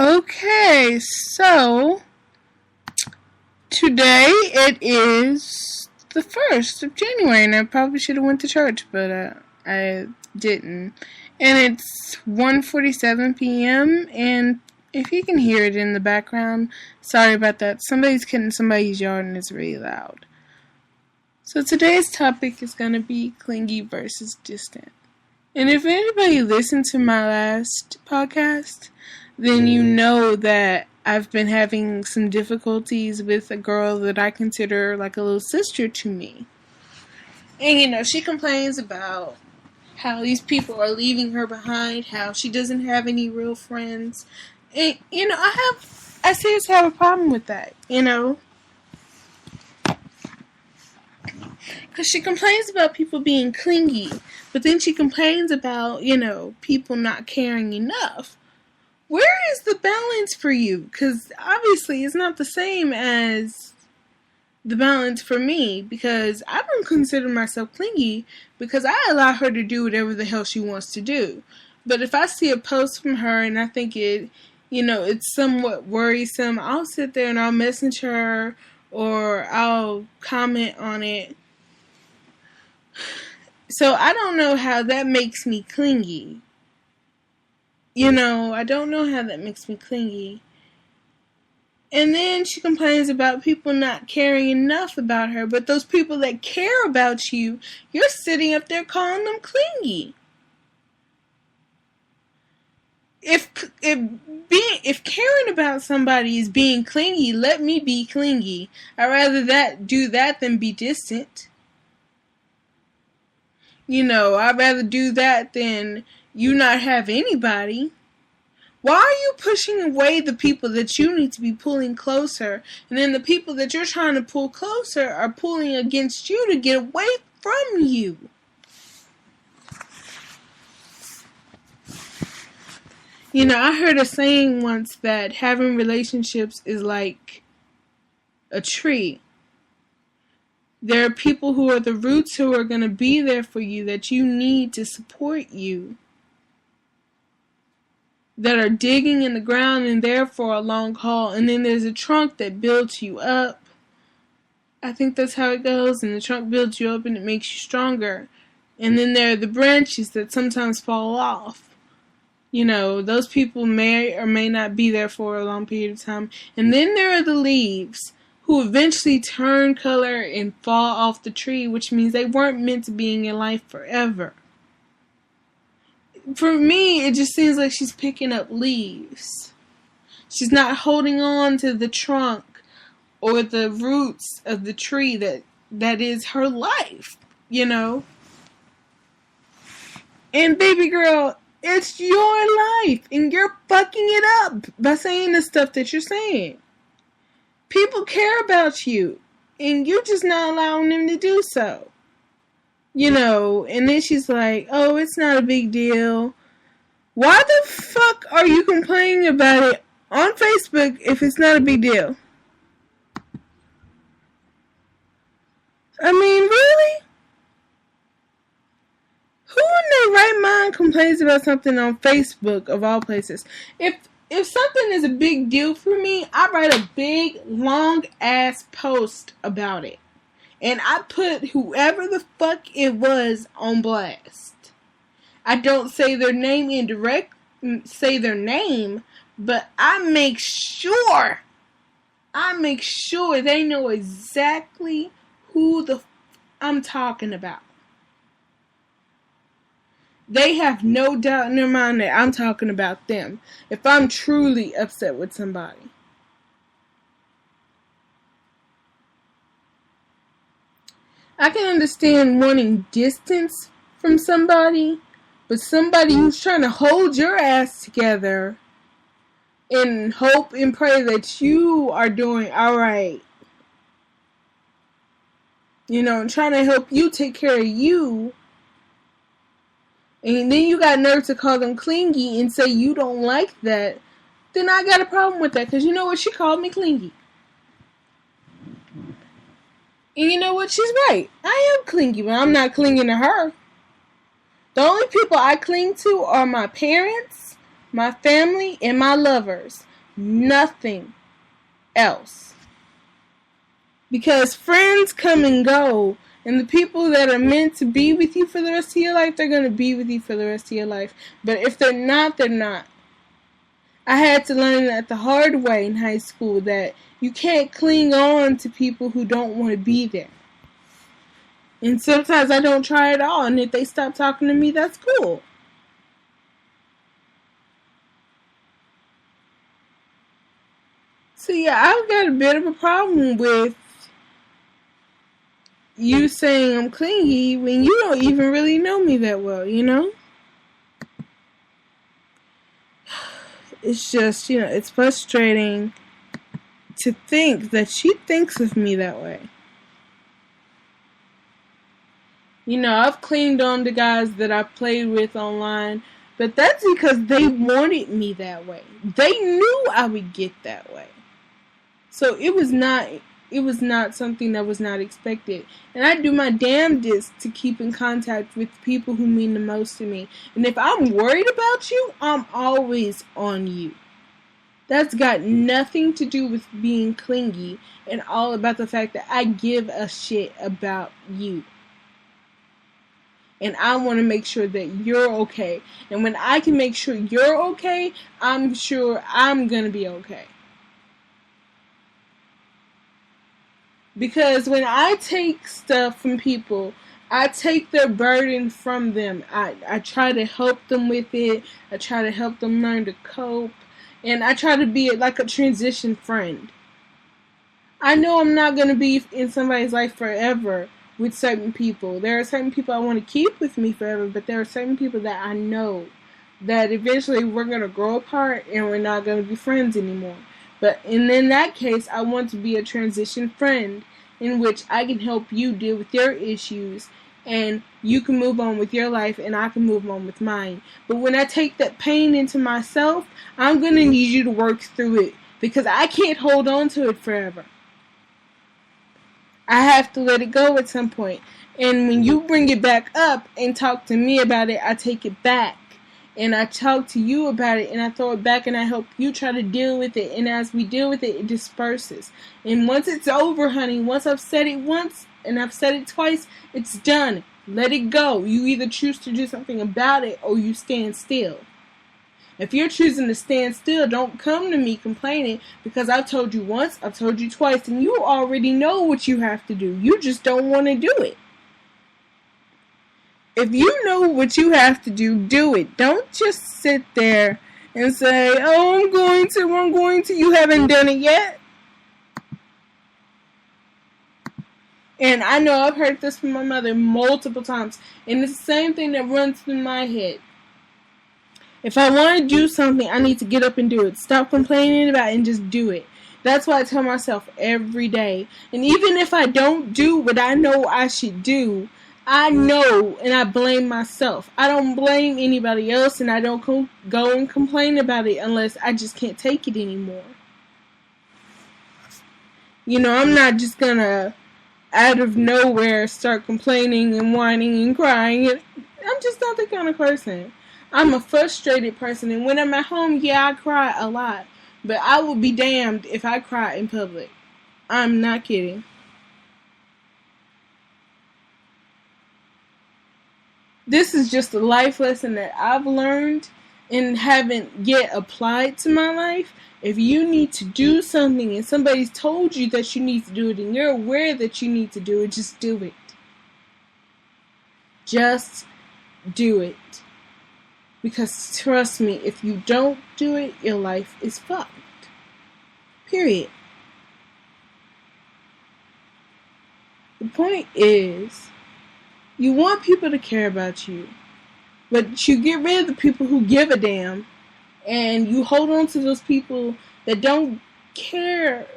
Okay, so today it is the 1st of January, and I probably should have went to church, but I didn't. And it's 1:47 p.m., and if you can hear it in the background, sorry about that. Somebody's cutting somebody's yard, and it's really loud. So today's topic is going to be Clingy versus Distant. And if anybody listened to my last podcast, then you know that I've been having some difficulties with a girl that I consider like a little sister to me. And she complains about how these people are leaving her behind, how she doesn't have any real friends. And, I seriously have a problem with that, Because she complains about people being clingy, but then she complains about, people not caring enough. Where is the balance for you? Because obviously it's not the same as the balance for me, because I don't consider myself clingy because I allow her to do whatever the hell she wants to do. But if I see a post from her and I think it's somewhat worrisome, I'll sit there and I'll message her or I'll comment on it. So I don't know how that makes me clingy. I don't know how that makes me clingy. And then she complains about people not caring enough about her. But those people that care about you, you're sitting up there calling them clingy. If caring about somebody is being clingy, let me be clingy. I'd rather do that than be distant. I'd rather do that than you not have anybody. Why are you pushing away the people that you need to be pulling closer, and then the people that you're trying to pull closer are pulling against you to get away from you? I heard a saying once that having relationships is like a tree. There are people who are the roots who are going to be there for you, that you need to support you, that are digging in the ground and there for a long haul. And then there's a trunk that builds you up. I think that's how it goes. And the trunk builds you up and it makes you stronger. And then there are the branches that sometimes fall off. Those people may or may not be there for a long period of time. And then there are the leaves, who eventually turn color and fall off the tree, which means they weren't meant to be in your life forever. For me, it just seems like she's picking up leaves. She's not holding on to the trunk or the roots of the tree that is her life, And baby girl, it's your life, and you're fucking it up by saying the stuff that you're saying. People care about you, and you're just not allowing them to do so. And then she's like, oh, it's not a big deal. Why the fuck are you complaining about it on Facebook if it's not a big deal? I mean, really? Who in their right mind complains about something on Facebook, of all places? If something is a big deal for me, I write a big, long-ass post about it. And I put whoever the fuck it was on blast. I don't say their name but I make sure they know exactly who I'm talking about. They have no doubt in their mind that I'm talking about them if I'm truly upset with somebody. I can understand wanting distance from somebody, but somebody who's trying to hold your ass together and hope and pray that you are doing alright. And trying to help you take care of you. And then you got nerve to call them clingy and say you don't like that, then I got a problem with that. Because you know what? She called me clingy. And you know what? She's right. I am clingy, but I'm not clinging to her. The only people I cling to are my parents, my family, and my lovers. Nothing else. Because friends come and go, and the people that are meant to be with you for the rest of your life, they're going to be with you for the rest of your life. But if they're not, they're not. I had to learn that the hard way in high school, that you can't cling on to people who don't want to be there. And sometimes I don't try at all, and if they stop talking to me, that's cool. So yeah, I've got a bit of a problem with you saying I'm clingy when you don't even really know me that well, you know? It's just, it's frustrating to think that she thinks of me that way. I've clinged on to guys that I played with online, but that's because they wanted me that way. They knew I would get that way. So it was not something that was not expected. And I do my damnedest to keep in contact with people who mean the most to me. And if I'm worried about you, I'm always on you. That's got nothing to do with being clingy and all about the fact that I give a shit about you. And I want to make sure that you're okay. And when I can make sure you're okay, I'm sure I'm going to be okay. Because when I take stuff from people, I take their burden from them. I try to help them with it. I try to help them learn to cope. And I try to be like a transition friend. I know I'm not going to be in somebody's life forever with certain people. There are certain people I want to keep with me forever, but there are certain people that I know that eventually we're going to grow apart and we're not going to be friends anymore. And in that case, I want to be a transition friend in which I can help you deal with your issues and you can move on with your life and I can move on with mine. But when I take that pain into myself, I'm going to need you to work through it because I can't hold on to it forever. I have to let it go at some point. And when you bring it back up and talk to me about it, I take it back. And I talk to you about it and I throw it back and I help you try to deal with it. And as we deal with it, it disperses. And once it's over, honey, once I've said it once and I've said it twice, it's done. Let it go. You either choose to do something about it or you stand still. If you're choosing to stand still, don't come to me complaining because I've told you once, I've told you twice, and you already know what you have to do. You just don't want to do it. If you know what you have to do, do it. Don't just sit there and say, oh, I'm going to. You haven't done it yet. And I know I've heard this from my mother multiple times, and it's the same thing that runs through my head. If I want to do something, I need to get up and do it. Stop complaining about it and just do it. That's what I tell myself every day. And even if I don't do what I know I should do, I know and I blame myself. I don't blame anybody else and I don't go and complain about it unless I just can't take it anymore. I'm not just gonna out of nowhere start complaining and whining and crying. I'm just not the kind of person. I'm a frustrated person, and when I'm at home, yeah, I cry a lot. But I will be damned if I cry in public. I'm not kidding. This is just a life lesson that I've learned and haven't yet applied to my life. If you need to do something and somebody's told you that you need to do it and you're aware that you need to do it, just do it. Just do it. Because trust me, if you don't do it, your life is fucked. Period. The point is, you want people to care about you, but you get rid of the people who give a damn, and you hold on to those people that don't care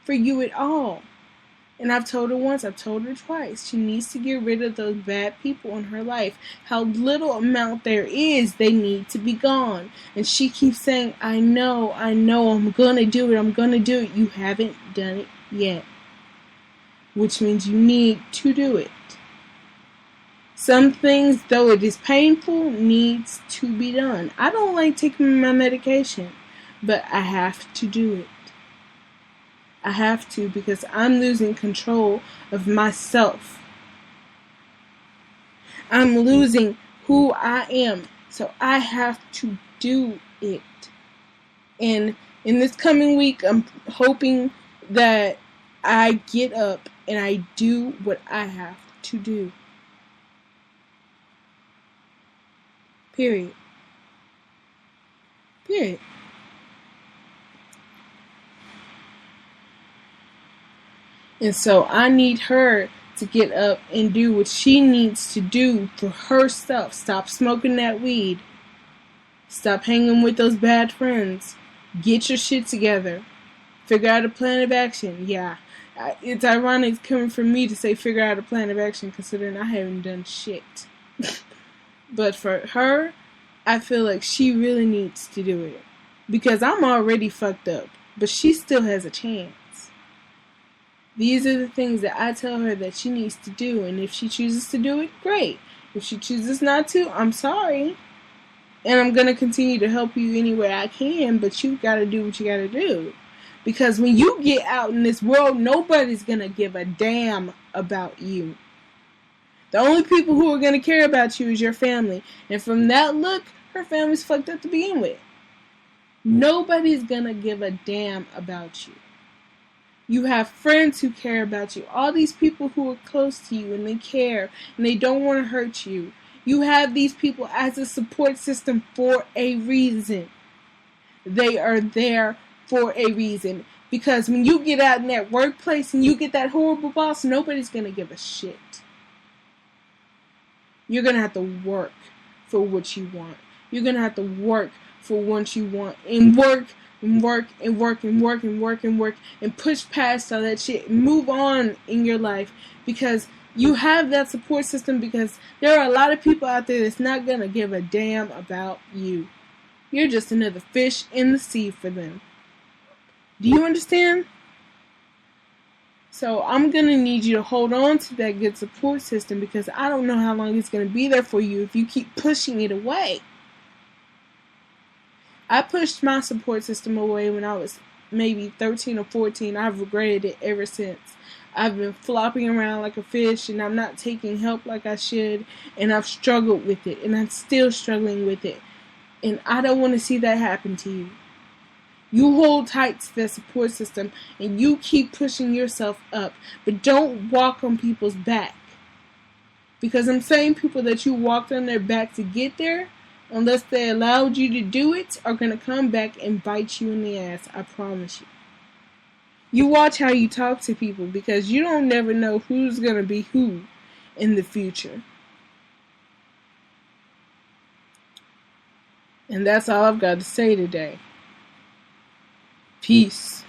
for you at all. And I've told her once, I've told her twice. She needs to get rid of those bad people in her life. How little amount there is, they need to be gone. And she keeps saying, I know, I'm gonna do it. You haven't done it yet. Which means you need to do it. Some things, though it is painful, needs to be done. I don't like taking my medication. but I have to do it. I have to, because I'm losing control of myself. I'm losing who I am. So I have to do it. And in this coming week, I'm hoping that I get up and I do what I have to do. Period. Period. And so I need her to get up and do what she needs to do for herself. Stop smoking that weed. Stop hanging with those bad friends. Get your shit together. Figure out a plan of action. Yeah, it's ironic coming from me to say figure out a plan of action, considering I haven't done shit. But for her, I feel like she really needs to do it. Because I'm already fucked up, but she still has a chance. These are the things that I tell her that she needs to do, and if she chooses to do it, great. If she chooses not to, I'm sorry. And I'm going to continue to help you any way I can, but you got to do what you got to do. Because when you get out in this world, nobody's going to give a damn about you. The only people who are going to care about you is your family. And from that look, her family's fucked up to begin with. Nobody's going to give a damn about you. You have friends who care about you. All these people who are close to you and they care and they don't want to hurt you. You have these people as a support system for a reason. They are there for a reason. Because when you get out in that workplace and you get that horrible boss, nobody's going to give a shit. You're going to have to work for what you want. You're going to have to work for what you want. And work and work and work and work and work and work and push past all that shit. Move on in your life, because you have that support system, because there are a lot of people out there that's not going to give a damn about you. You're just another fish in the sea for them. Do you understand? So I'm going to need you to hold on to that good support system, because I don't know how long it's going to be there for you if you keep pushing it away. I pushed my support system away when I was maybe 13 or 14. I've regretted it ever since. I've been flopping around like a fish, and I'm not taking help like I should, and I've struggled with it, and I'm still struggling with it. And I don't want to see that happen to you. You hold tight to that support system, and you keep pushing yourself up, but don't walk on people's back. Because them same people that you walked on their back to get there, unless they allowed you to do it, are going to come back and bite you in the ass. I promise you. You watch how you talk to people, because you don't never know who's going to be who in the future. And that's all I've got to say today. Peace.